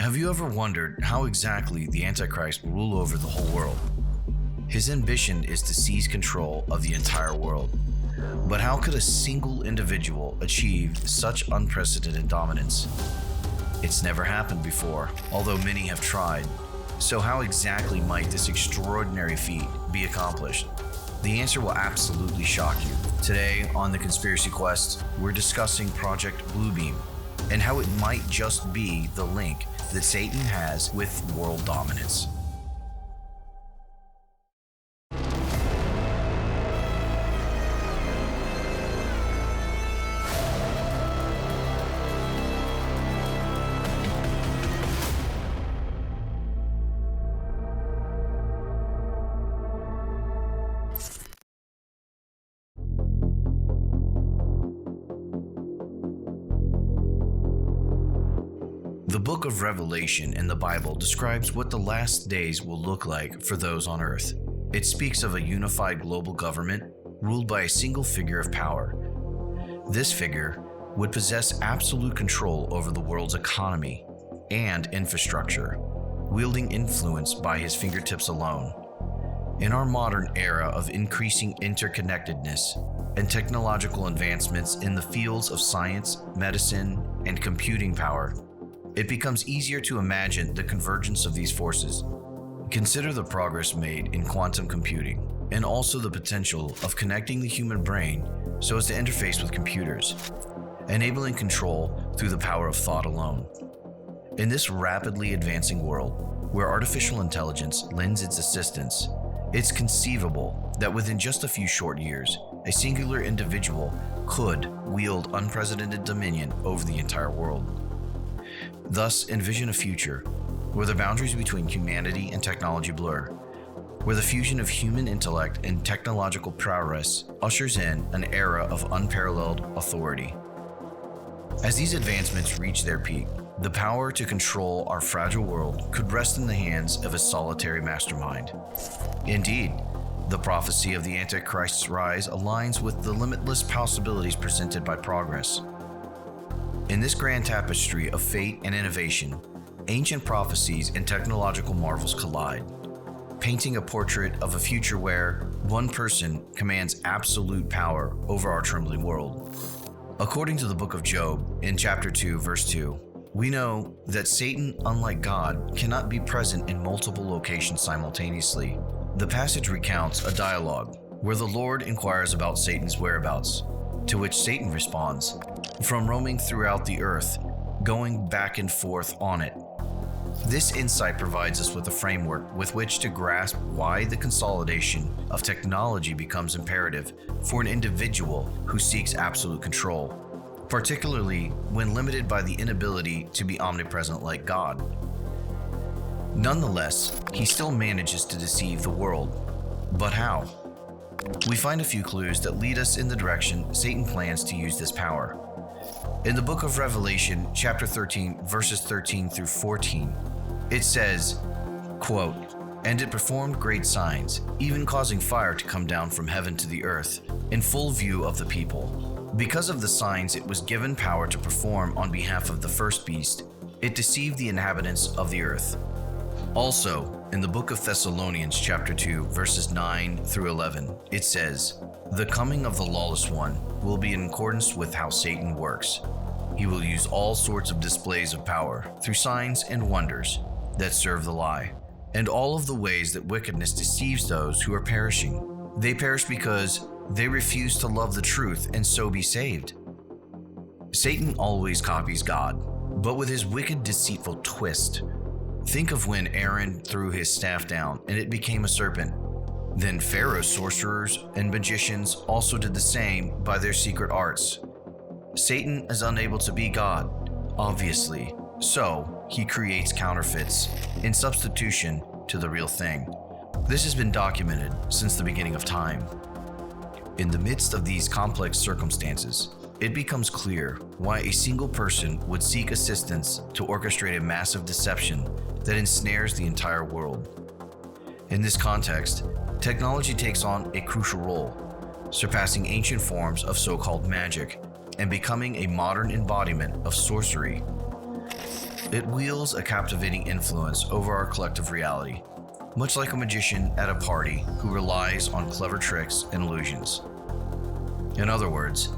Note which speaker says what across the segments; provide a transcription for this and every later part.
Speaker 1: Have you ever wondered how exactly the Antichrist will rule over the whole world? His ambition is to seize control of the entire world. But how could a single individual achieve such unprecedented dominance? It's never happened before, although many have tried. So how exactly might this extraordinary feat be accomplished? The answer will absolutely shock you. Today on The Conspiracy Quest, we're discussing Project Bluebeam and how it might just be the link that Satan has with world dominance. The book of Revelation in the Bible describes what the last days will look like for those on earth. It speaks of a unified global government ruled by a single figure of power. This figure would possess absolute control over the world's economy and infrastructure, wielding influence by his fingertips alone. In our modern era of increasing interconnectedness and technological advancements in the fields of science, medicine, and computing power, it becomes easier to imagine the convergence of these forces. Consider the progress made in quantum computing and also the potential of connecting the human brain so as to interface with computers, enabling control through the power of thought alone. In this rapidly advancing world, where artificial intelligence lends its assistance, it's conceivable that within just a few short years, a singular individual could wield unprecedented dominion over the entire world. Thus, envision a future where the boundaries between humanity and technology blur, where the fusion of human intellect and technological prowess ushers in an era of unparalleled authority. As these advancements reach their peak, the power to control our fragile world could rest in the hands of a solitary mastermind. Indeed, the prophecy of the Antichrist's rise aligns with the limitless possibilities presented by progress. In this grand tapestry of fate and innovation, ancient prophecies and technological marvels collide, painting a portrait of a future where one person commands absolute power over our trembling world. According to the book of Job, in chapter 2, verse 2, we know that Satan, unlike God, cannot be present in multiple locations simultaneously. The passage recounts a dialogue where the Lord inquires about Satan's whereabouts, to which Satan responds, "From roaming throughout the earth, going back and forth on it." This insight provides us with a framework with which to grasp why the consolidation of technology becomes imperative for an individual who seeks absolute control, particularly when limited by the inability to be omnipresent like God. Nonetheless, he still manages to deceive the world. But how? We find a few clues that lead us in the direction Satan plans to use this power. In the book of Revelation, chapter 13, verses 13 through 14, it says, quote, "And it performed great signs, even causing fire to come down from heaven to the earth, in full view of the people. Because of the signs it was given power to perform on behalf of the first beast, it deceived the inhabitants of the earth." Also, in the book of Thessalonians chapter 2, verses 9 through 11, it says, "The coming of the lawless one will be in accordance with how Satan works. He will use all sorts of displays of power through signs and wonders that serve the lie, and all of the ways that wickedness deceives those who are perishing. They perish because they refuse to love the truth and so be saved." Satan always copies God, but with his wicked, deceitful twist. Think of when Aaron threw his staff down and it became a serpent. Then Pharaoh's sorcerers and magicians also did the same by their secret arts. Satan is unable to be God, obviously, so he creates counterfeits in substitution to the real thing. This has been documented since the beginning of time. In the midst of these complex circumstances, it becomes clear why a single person would seek assistance to orchestrate a massive deception that ensnares the entire world. In this context, technology takes on a crucial role, surpassing ancient forms of so-called magic and becoming a modern embodiment of sorcery. It wields a captivating influence over our collective reality, much like a magician at a party who relies on clever tricks and illusions. In other words,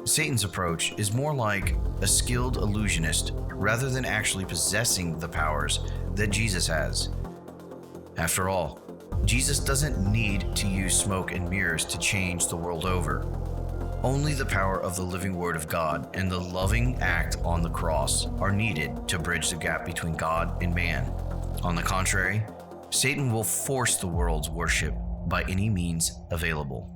Speaker 1: Satan's approach is more like a skilled illusionist rather than actually possessing the powers that Jesus has. After all, Jesus doesn't need to use smoke and mirrors to change the world over. Only the power of the living Word of God and the loving act on the cross are needed to bridge the gap between God and man. On the contrary, Satan will force the world's worship by any means available.